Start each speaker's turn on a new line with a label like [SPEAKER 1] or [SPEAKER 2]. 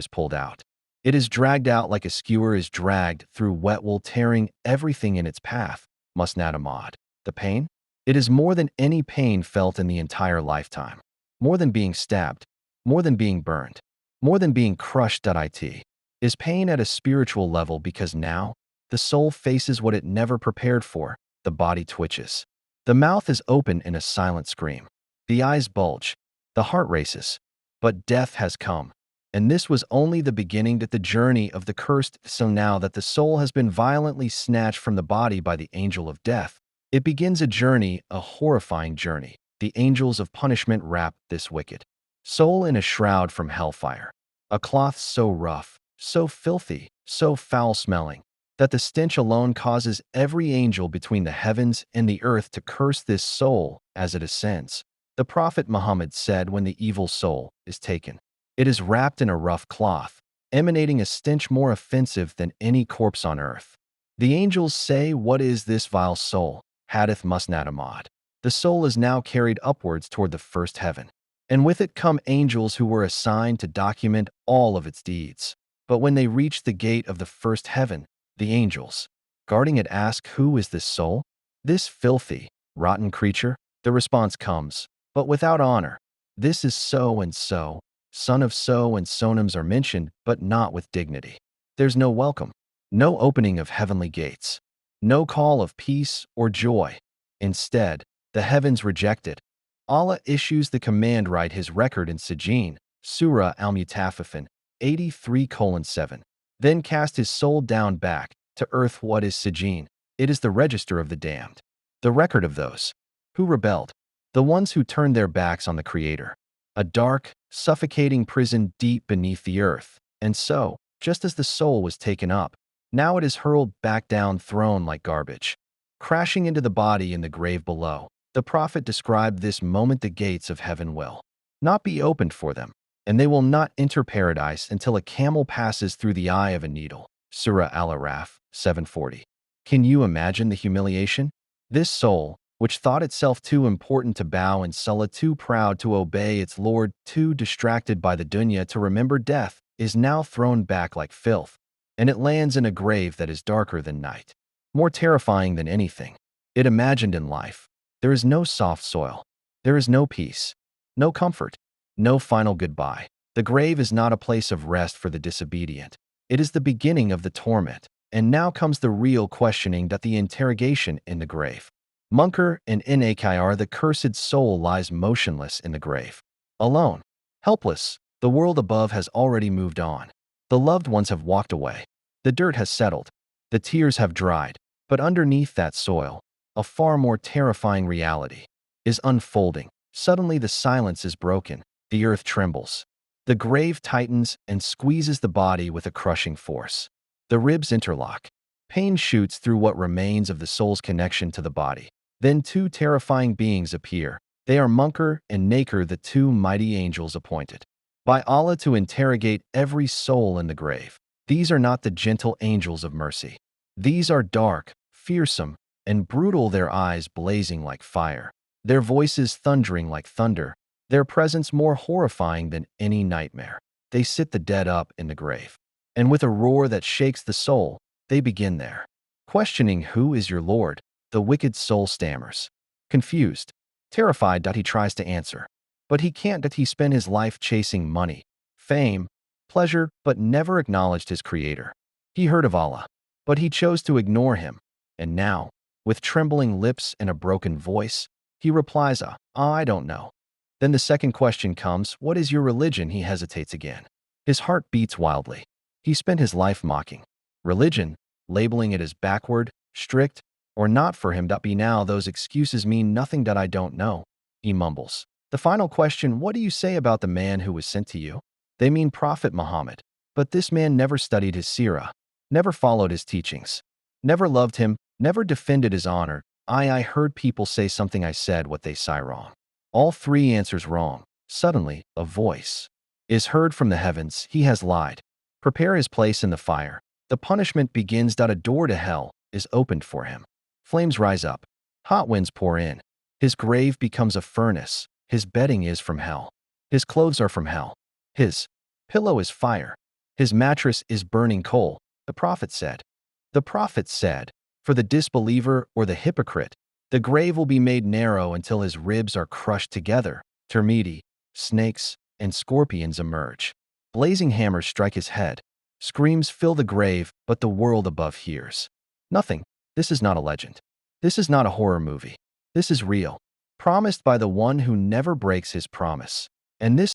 [SPEAKER 1] is pulled out. It is dragged out like a skewer is dragged through wet wool, tearing everything in its path. Musnadamad. The pain? It is more than any pain felt in the entire lifetime. More than being stabbed. More than being burned. More than being crushed. It is pain at a spiritual level because now the soul faces what it never prepared for. The body twitches. The mouth is open in a silent scream. The eyes bulge. The heart races. But death has come. And this was only the beginning to the journey of the cursed. So now that the soul has been violently snatched from the body by the angel of death, it begins a journey, a horrifying journey. The angels of punishment wrap this wicked soul in a shroud from hellfire, a cloth so rough, so filthy, so foul-smelling, that the stench alone causes every angel between the heavens and the earth to curse this soul as it ascends. The Prophet Muhammad said, when the evil soul is taken, it is wrapped in a rough cloth, emanating a stench more offensive than any corpse on earth. The angels say, what is this vile soul? Hadith Musnadamad. The soul is now carried upwards toward the first heaven, and with it come angels who were assigned to document all of its deeds. But when they reach the gate of the first heaven, the angels guarding it ask, who is this soul? This filthy, rotten creature? The response comes, but without honor. This is so and so, son of so and so. Names are mentioned, but not with dignity. There's no welcome, no opening of heavenly gates, no call of peace or joy. Instead, the heavens reject it. Allah issues the command, write his record in Sijin, Surah Al-Mutaffifin 83:7. Then cast his soul down back to earth. What is Sijin? It is the register of the damned, the record of those who rebelled, the ones who turned their backs on the Creator. A dark, suffocating prison deep beneath the earth. And so, just as the soul was taken up, now it is hurled back down, thrown like garbage, crashing into the body in the grave below. The Prophet described this moment. The gates of heaven will not be opened for them, and they will not enter paradise until a camel passes through the eye of a needle. Surah Al-Araf 7:40. Can you imagine the humiliation? This soul, which thought itself too important to bow in salah, too proud to obey its Lord, too distracted by the dunya to remember death, is now thrown back like filth, and it lands in a grave that is darker than night, more terrifying than anything it imagined in life. There is no soft soil. There is no peace, no comfort, no final goodbye. The grave is not a place of rest for the disobedient. It is the beginning of the torment. And now comes the real questioning, that the interrogation in the grave. Munkar and Nakir, the cursed soul lies motionless in the grave, alone, helpless. The world above has already moved on. The loved ones have walked away. The dirt has settled. The tears have dried. But underneath that soil, a far more terrifying reality is unfolding. Suddenly the silence is broken. The earth trembles. The grave tightens and squeezes the body with a crushing force. The ribs interlock. Pain shoots through what remains of the soul's connection to the body. Then two terrifying beings appear. They are Munkar and Nakir, the two mighty angels appointed by Allah to interrogate every soul in the grave. These are not the gentle angels of mercy. These are dark, fearsome, and brutal, their eyes blazing like fire, their voices thundering like thunder, their presence more horrifying than any nightmare. They sit the dead up in the grave, and with a roar that shakes the soul, they begin their questioning. Who is your Lord? The wicked soul stammers. Confused, terrified, he tries to answer, but he can't. He spent his life chasing money, fame, pleasure, but never acknowledged his Creator. He heard of Allah, but he chose to ignore him. And now, with trembling lips and a broken voice, he replies, I don't know. Then the second question comes, what is your religion? He hesitates again. His heart beats wildly. He spent his life mocking religion, labeling it as backward, strict, or not for him. Be now those excuses mean nothing. I don't know, he mumbles. The final question, what do you say about the man who was sent to you? They mean Prophet Muhammad. But this man never studied his seerah, never followed his teachings, never loved him, never defended his honor. I heard people say something. I said what they say wrong. All three answers wrong. Suddenly, a voice is heard from the heavens. He has lied. Prepare his place in the fire. The punishment begins. A door to hell is opened for him. Flames rise up. Hot winds pour in. His grave becomes a furnace. His bedding is from hell. His clothes are from hell. His pillow is fire. His mattress is burning coal, the prophet said. The prophet said, for the disbeliever or the hypocrite, the grave will be made narrow until his ribs are crushed together. Termiti, snakes, and scorpions emerge. Blazing hammers strike his head. Screams fill the grave, but the world above hears nothing. This is not a legend. This is not a horror movie. This is real, promised by the one who never breaks his promise. And this